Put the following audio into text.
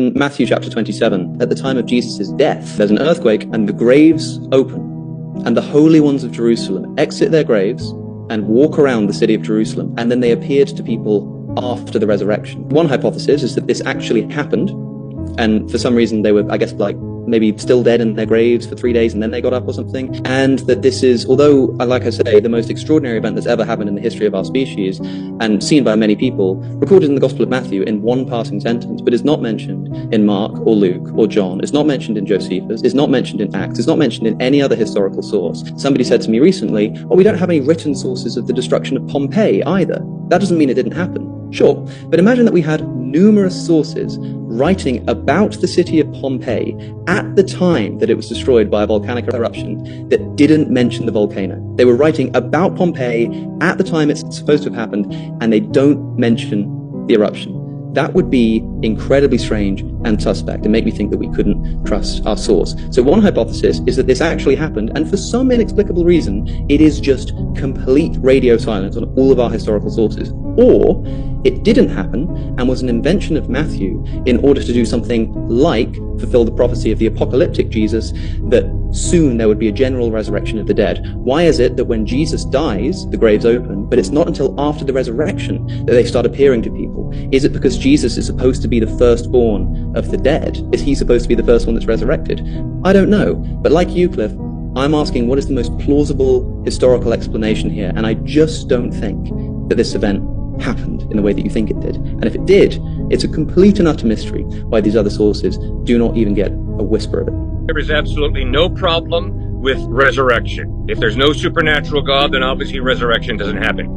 In Matthew chapter 27, at the time of Jesus' death, there's an earthquake and the graves open, and the holy ones of Jerusalem exit their graves and walk around the city of Jerusalem, and then they appeared to people after the resurrection. One hypothesis is that this actually happened, and for some reason they were, I guess, like maybe still dead in their graves for 3 days and then they got up or something. And that this is, although, like I say, the most extraordinary event that's ever happened in the history of our species and seen by many people, recorded in the Gospel of Matthew in one passing sentence, but is not mentioned in Mark or Luke or John. It's not mentioned in Josephus. It's not mentioned in Acts. It's not mentioned in any other historical source. Somebody said to me recently, oh, we don't have any written sources of the destruction of Pompeii either. That doesn't mean it didn't happen. Sure, but imagine that we had numerous sources writing about the city of Pompeii at the time that it was destroyed by a volcanic eruption that didn't mention the volcano. They were writing about Pompeii at the time it's supposed to have happened, and they don't mention the eruption. That would be incredibly strange and suspect and make me think that we couldn't trust our source. So one hypothesis is that this actually happened, and for some inexplicable reason, it is just complete radio silence on all of our historical sources. Or it didn't happen and was an invention of Matthew in order to do something like fulfill the prophecy of the apocalyptic Jesus that soon there would be a general resurrection of the dead. Why is it that when Jesus dies, the graves open, but it's not until after the resurrection that they start appearing to people? Is it because Jesus is supposed to be the firstborn of the dead? Is he supposed to be the first one that's resurrected? I don't know. But like you, Cliff, I'm asking what is the most plausible historical explanation here, and I just don't think that this event happened in the way that you think it did. And if it did, it's a complete and utter mystery why these other sources do not even get a whisper of it. There is absolutely no problem with resurrection. If there's no supernatural God, then obviously resurrection doesn't happen.